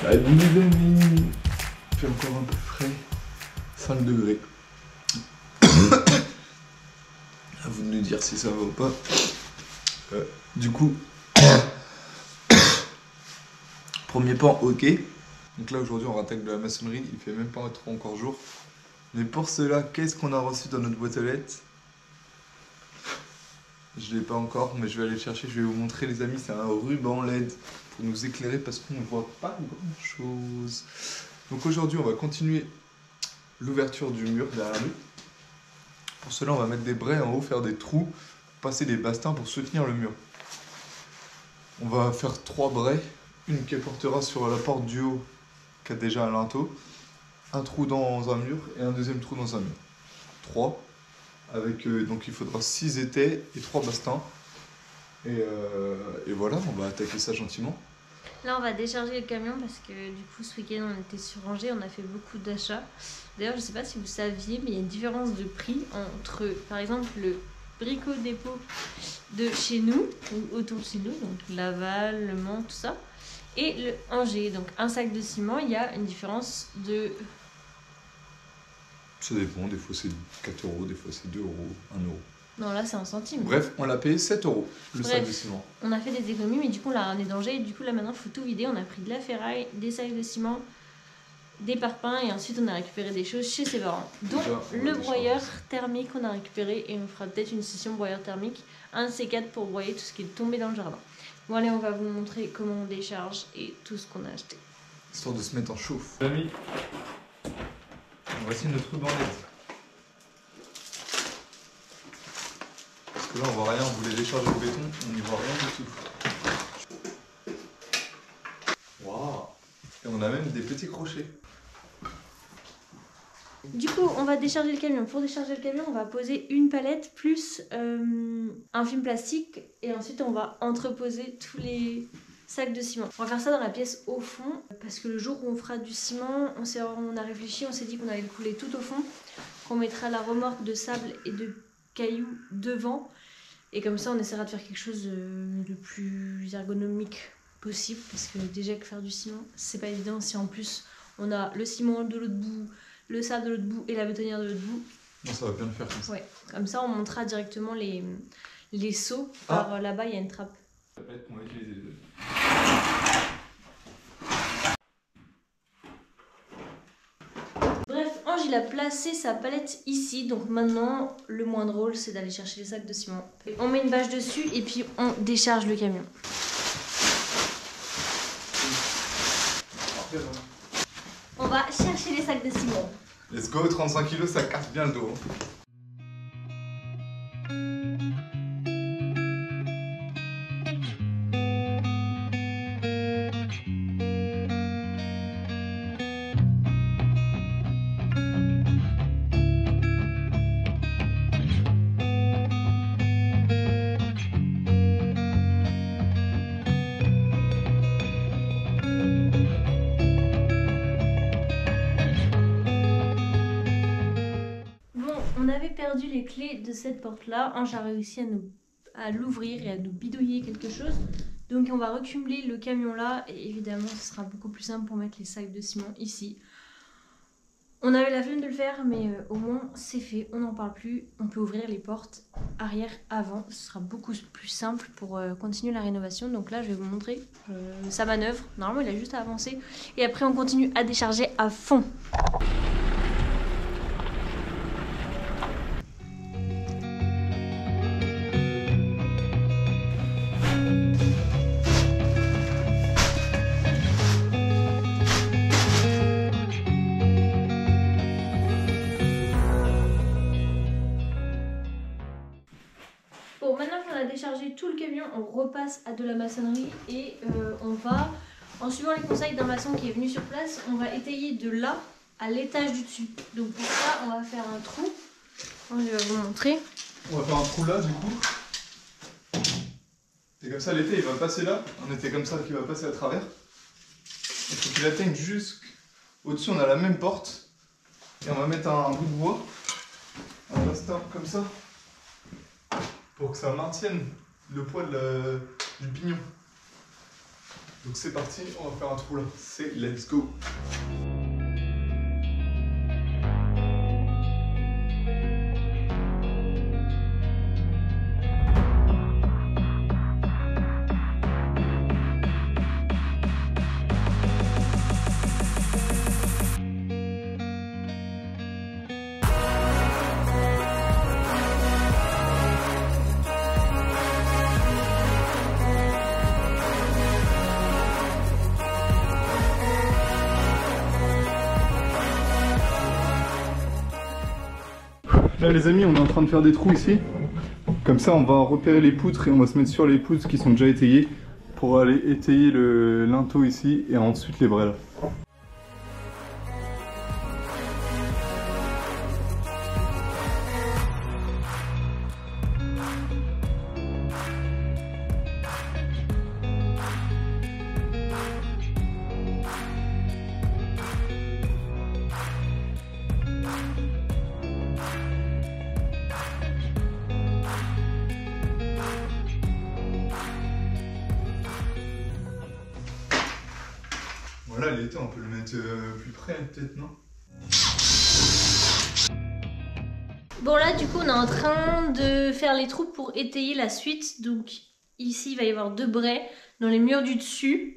Salut les amis. Il fait encore un peu frais. 5 degrés. À vous de nous dire si ça va ou pas. Du coup, premier pan, ok. Donc là aujourd'hui on rattaque de la maçonnerie. Il fait même pas trop encore jour. Mais pour cela, qu'est-ce qu'on a reçu dans notre boîte aux lettres? Je l'ai pas encore, mais je vais aller le chercher. Je vais vous montrer les amis. C'est un ruban LED pour nous éclairer parce qu'on ne voit pas grand chose. Donc aujourd'hui on va continuer l'ouverture du mur derrière nous. Pour cela on va mettre des braies en haut, faire des trous, passer des bastins pour soutenir le mur. On va faire 3 braies, une qui portera sur la porte du haut qui a déjà un linteau, un trou dans un mur et un deuxième trou dans un mur. 3 avec donc il faudra 6 étais et 3 bastins. Et voilà, on va attaquer ça gentiment. Là, on va décharger le camion parce que du coup, ce week-end, on était sur Angers, on a fait beaucoup d'achats. D'ailleurs, je ne sais pas si vous saviez, mais il y a une différence de prix entre, par exemple, le Brico Dépôt de chez nous, ou autour de chez nous, donc Laval, Le Mans, tout ça, et le Angers. Donc, un sac de ciment, il y a une différence de... Ça dépend, des fois c'est 4 €, des fois c'est 2 €, 1 €. Non, là, c'est un centime. Bref, on l'a payé 7 € le sac de ciment. On a fait des économies, mais du coup, là, on est d'Angers, et du coup, là, maintenant, il faut tout vider. On a pris de la ferraille, des sacs de ciment, des parpaings, et ensuite, on a récupéré des choses chez ses parents. Donc, le broyeur thermique, on a récupéré, et on fera peut-être une session broyeur thermique, un de ces 4 pour broyer tout ce qui est tombé dans le jardin. Bon, allez, on va vous montrer comment on décharge et tout ce qu'on a acheté. Histoire de se mettre en chauffe. Les amis, voici notre ruban LED. Parce que là on voit rien, on voulait décharger le béton, on n'y voit rien du tout. Waouh! Et on a même des petits crochets. Du coup, on va décharger le camion. Pour décharger le camion, on va poser une palette plus un film plastique. Et ensuite, on va entreposer tous les sacs de ciment. On va faire ça dans la pièce au fond. Parce que le jour où on fera du ciment, on a réfléchi, on s'est dit qu'on allait le couler tout au fond. Qu'on mettra la remorque de sable et de cailloux devant. Et comme ça, on essaiera de faire quelque chose de plus ergonomique possible. Parce que déjà que faire du ciment, c'est pas évident si en plus on a le ciment de l'autre bout, le sable de l'autre bout et la bétonnière de l'autre bout. Non, ça va bien le faire comme ça. Ouais, comme ça on montera directement les seaux. Par là-bas, il y a une trappe. On va utiliser les deux. Bref, Ange il a placé sa palette ici. Donc maintenant, le moins drôle, c'est d'aller chercher les sacs de ciment. On met une bâche dessus et puis on décharge le camion. On va chercher les sacs de ciment. Let's go, 35 kg, ça casse bien le dos. On avait perdu les clés de cette porte-là. Ange a réussi à l'ouvrir et à nous bidouiller quelque chose. Donc on va recumuler le camion là. Et évidemment, ce sera beaucoup plus simple pour mettre les sacs de ciment ici. On avait la flemme de le faire, mais au moins c'est fait. On n'en parle plus. On peut ouvrir les portes arrière, avant. Ce sera beaucoup plus simple pour continuer la rénovation. Donc là, je vais vous montrer sa manœuvre. Normalement, il a juste à avancer. Et après, on continue à décharger à fond. Bon, maintenant qu'on a déchargé tout le camion, on repasse à de la maçonnerie et on va, en suivant les conseils d'un maçon qui est venu sur place, on va étayer de là à l'étage du dessus. Donc pour ça, on va faire un trou. Je vais vous montrer. On va faire un trou là du coup. C'est comme ça l'été il va passer là, on était comme ça qu'il va passer à travers. Il faut qu'il atteigne jusqu'au-dessus, on a la même porte. Et on va mettre un bout de bois, un bastin comme ça. Pour que ça maintienne le poids du pignon. Donc c'est parti, on va faire un trou là. C'est let's go. Là les amis, on est en train de faire des trous ici. Comme ça on va repérer les poutres et on va se mettre sur les poutres qui sont déjà étayées pour aller étayer le linteau ici et ensuite les brels. Voilà, l'été on peut le mettre plus près peut-être, non? Bon là du coup on est en train de faire les trous pour étayer la suite. Donc ici il va y avoir 2 braies dans les murs du dessus.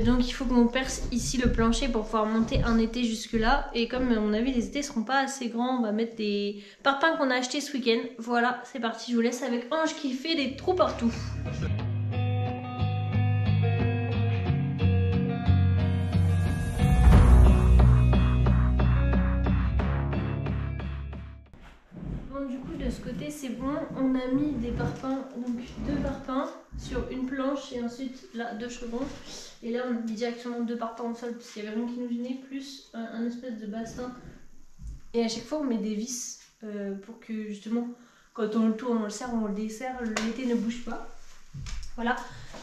Donc il faut qu'on perce ici le plancher pour pouvoir monter un étai jusque là. Et comme on a vu les étais seront pas assez grands, on va mettre des parpaings qu'on a achetés ce week-end. Voilà, c'est parti, je vous laisse avec Ange qui fait des trous partout. Du coup de ce côté c'est bon, on a mis des parpaings, donc 2 parpaings sur une planche et ensuite là 2 chevrons. Et là on a mis directement 2 parpaings au sol parce qu'il n'y avait rien qui nous gênait, plus un espèce de bassin. Et à chaque fois on met des vis pour que justement quand on le tourne, on le serre, on le desserre, l'été ne bouge pas. Voilà,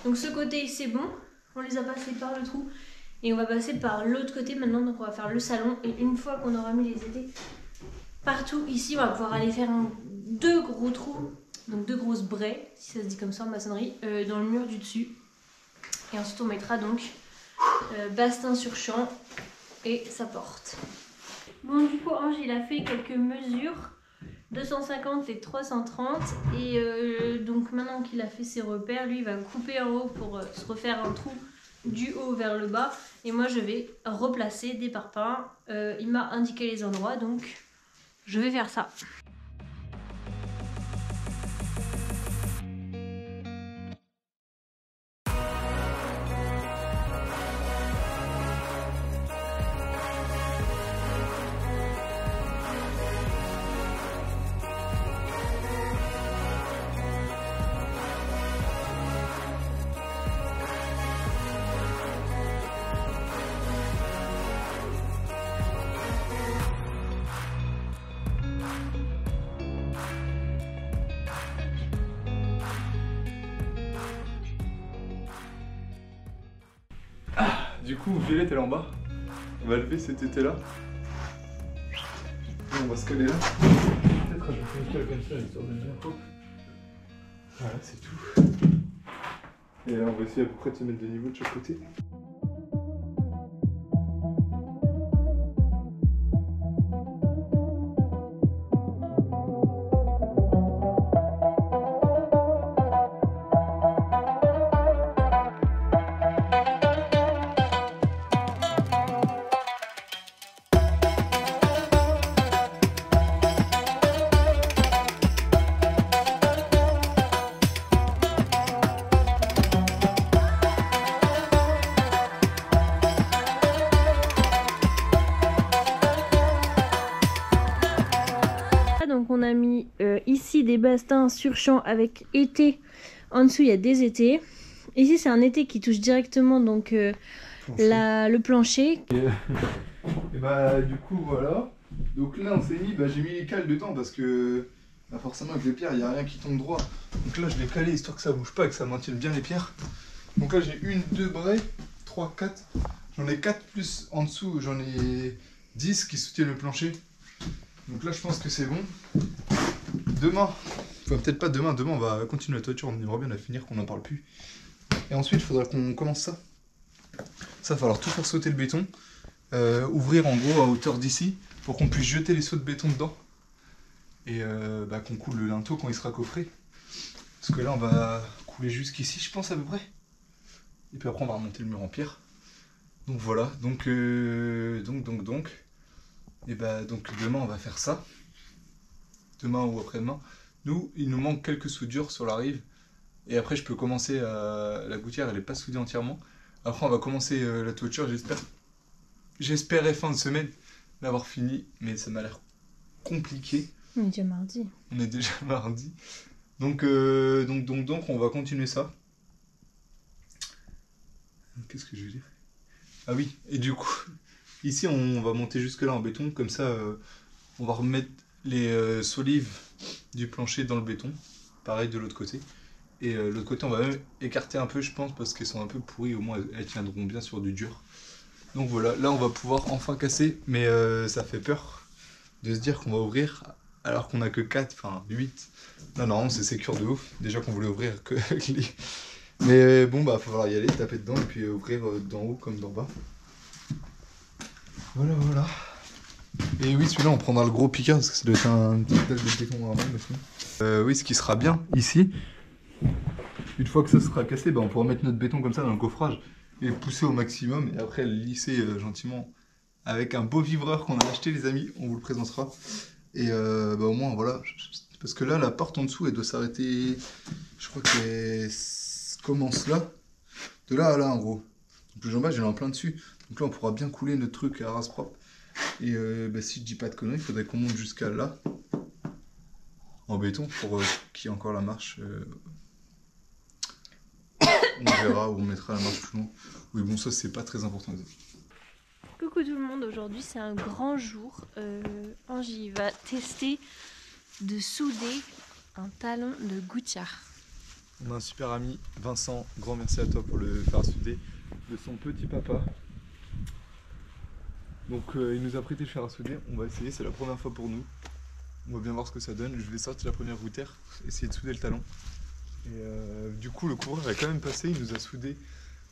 donc ce côté c'est bon, on les a passés par le trou et on va passer par l'autre côté maintenant. Donc on va faire le salon et une fois qu'on aura mis les étais partout ici, on va pouvoir aller faire 2 gros trous, donc 2 grosses braies, si ça se dit comme ça en maçonnerie, dans le mur du dessus. Et ensuite on mettra donc bastin sur champ et sa porte. Bon du coup Ange il a fait quelques mesures, 250 et 330, et donc maintenant qu'il a fait ses repères, lui il va couper en haut pour se refaire un trou du haut vers le bas. Et moi je vais replacer des parpaings, il m'a indiqué les endroits donc je vais faire ça. Du coup, Violette elle est en bas. On va lever cet été là. Et on va se caler là. Peut-être rajouter une cale comme ça, histoire de bien hop. Voilà, c'est tout. Et là, on va essayer à peu près de se mettre de niveau de chaque côté. Donc on a mis ici des bastins sur champ avec été. En dessous il y a des étais. Ici c'est un été qui touche directement donc le plancher. Et bah du coup voilà. Donc là on s'est mis, j'ai mis les cales dedans parce que forcément avec les pierres il n'y a rien qui tombe droit. Donc là je l'ai calé histoire que ça bouge pas et que ça maintienne bien les pierres. Donc là j'ai 1, 2 braies, 3, 4. J'en ai 4 plus en dessous j'en ai 10 qui soutiennent le plancher. Donc là je pense que c'est bon. Demain, enfin peut-être pas demain, demain on va continuer la toiture, on aimerait bien la finir qu'on n'en parle plus. Et ensuite, il faudra qu'on commence ça. Ça, il va falloir tout faire sauter le béton. Ouvrir en gros à hauteur d'ici pour qu'on puisse jeter les seaux de béton dedans. Et qu'on coule le linteau quand il sera coffré. Parce que là, on va couler jusqu'ici, je pense, à peu près. Et puis après, on va remonter le mur en pierre. Donc voilà, donc. Et donc demain, on va faire ça. Demain ou après-demain. Nous, il nous manque quelques soudures sur la rive. Et après, je peux commencer à... La gouttière, elle n'est pas soudée entièrement. Après, on va commencer la toiture, j'espère. J'espérais fin de semaine l'avoir fini, mais ça m'a l'air compliqué. On est déjà mardi. On est déjà mardi. Donc, on va continuer ça. Qu'est-ce que je veux dire? Ah oui, et du coup, ici, on va monter jusque là en béton. Comme ça, on va remettre les solives du plancher dans le béton. Pareil de l'autre côté. Et l'autre côté, on va même écarter un peu, je pense, parce qu'elles sont un peu pourries. Au moins, elles tiendront bien sur du dur. Donc voilà, là, on va pouvoir enfin casser. Mais ça fait peur de se dire qu'on va ouvrir alors qu'on a que 4, enfin 8. Non, c'est sécure de ouf. Déjà qu'on voulait ouvrir que avec les... Mais bon, bah, faut falloir y aller, taper dedans et puis ouvrir d'en haut comme d'en bas. Voilà. Et oui, celui-là, on prendra le gros piqueur parce que ça doit être un petit dalle de béton normal aussi. Oui, ce qui sera bien ici, une fois que ça sera cassé, bah, on pourra mettre notre béton comme ça dans le coffrage et pousser au maximum et après le lisser gentiment avec un beau vivreur qu'on a acheté, les amis. On vous le présentera. Et au moins, voilà. Parce que là, la porte en dessous, elle doit s'arrêter. Je crois qu'elle commence là. De là à là, en gros. Donc le jambage, il est en plein dessus. Donc là, on pourra bien couler notre truc à race propre. Et si je dis pas de conneries, il faudrait qu'on monte jusqu'à là. En béton, pour qu'il y ait encore la marche. On verra où on mettra la marche plus loin. Oui, bon, ça, c'est pas très important. Coucou tout le monde, aujourd'hui c'est un grand jour. Angie va tester de souder un talon de gouttière. On a un super ami, Vincent, grand merci à toi pour le faire souder de son petit papa. Donc il nous a prêté le fer à souder, on va essayer, c'est la première fois pour nous. On va bien voir ce que ça donne, je vais sortir la première gouttière, essayer de souder le talon. Et du coup le couvreur est quand même passé, il nous a soudé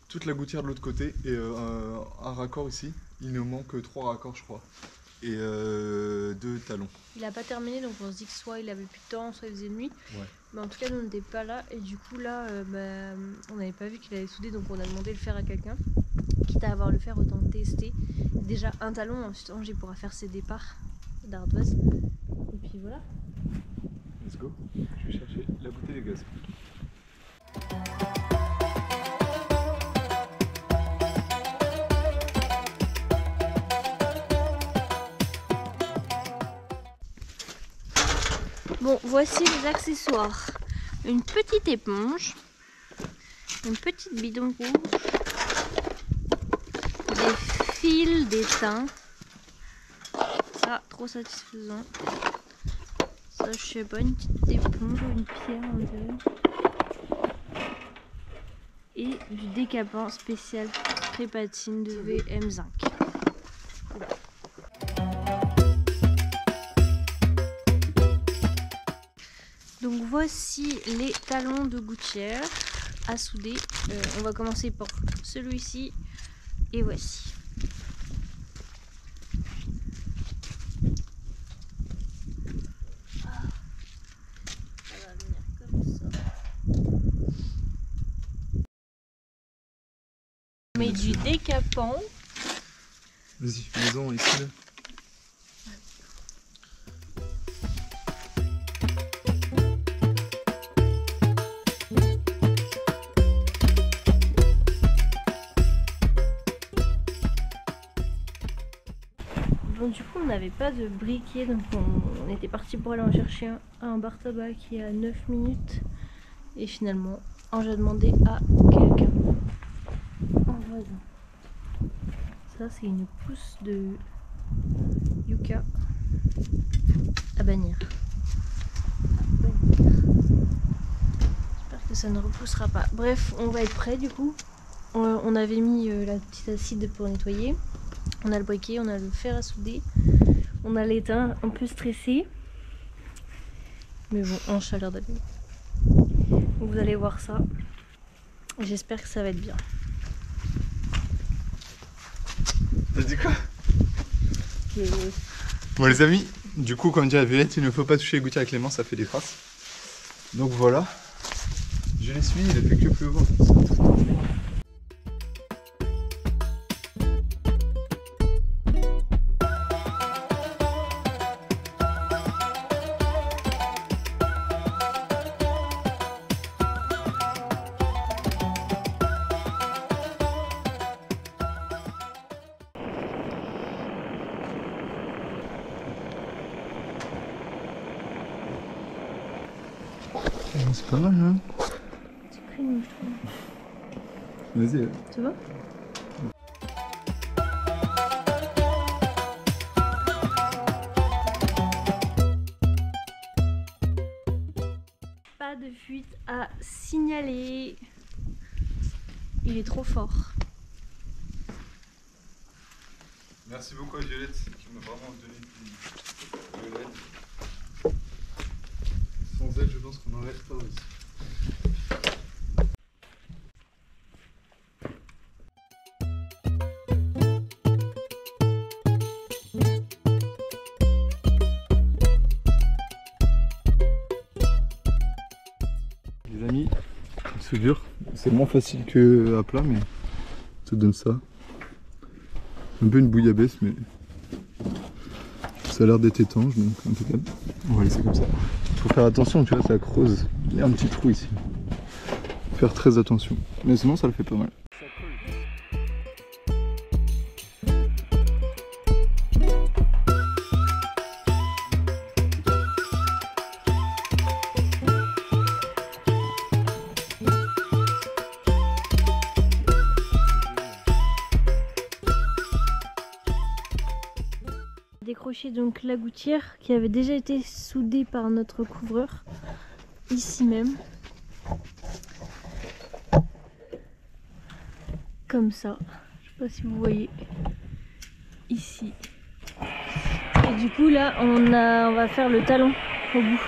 toute la gouttière de l'autre côté et un raccord ici. Il nous manque 3 raccords je crois. Et 2 talons. Il a pas terminé donc on se dit que soit il avait plus de temps, soit il faisait nuit. Ouais. Mais en tout cas nous on n'était pas là et du coup là on n'avait pas vu qu'il avait soudé donc on a demandé le fer à quelqu'un. Quitte à avoir le fer autant le tester. Déjà un talon, ensuite Angie pourra faire ses départs d'ardoise. Et puis voilà. Let's go. Je vais chercher la bouteille de gaz. Bon, voici les accessoires. Une petite éponge, une petite bidon rouge, des fils d'étain. Ça, trop satisfaisant. Ça, je sais pas, une petite éponge ou une pierre, on dirait. Et du décapant spécial pré-patine de VM5. Donc voici les talons de gouttière à souder. On va commencer par celui-ci et voici. Ça va venir comme ça. On met du décapant. Vas-y, fais-en ici là. Bon, du coup on n'avait pas de briquet donc on était parti pour aller en chercher un bar tabac qui est à 9 minutes et finalement Ange a demandé à quelqu'un, un voisin. Ça c'est une pousse de yucca à Bagnères. J'espère que ça ne repoussera pas. Bref, on va être prêt du coup. On avait mis la petite acide pour nettoyer. On a le briquet, on a le fer à souder, on a l'étain, un peu stressé. Mais bon, Ange a l'air d'aller. Vous allez voir ça. J'espère que ça va être bien. T'as dit quoi? Que... Bon les amis, du coup comme dit la Violette, il ne faut pas toucher les gouttières avec les mains, ça fait des traces. Donc voilà, je l'essuie, il ne fait que pleuvoir. C'est pas mal, hein? C'est crème, je trouve. Vas-y. Tu vois? Pas de fuite à signaler. Il est trop fort. Merci beaucoup à Violette qui m'a vraiment donné de l'aide. Sans elle, je pense qu'on n'aurait pas réussi. Les amis, la soudure, c'est moins facile qu'à plat, mais ça donne ça. Un peu une bouillabaisse, mais ça a l'air d'être étanche, donc impeccable. On va laisser comme ça. Faut faire attention, tu vois, ça creuse. Il y a un petit trou ici. Faut faire très attention. Mais sinon, ça le fait pas mal. Décrocher donc la gouttière qui avait déjà été soudée par notre couvreur ici même, comme ça, je sais pas si vous voyez ici, et du coup là on va faire le talon au bout.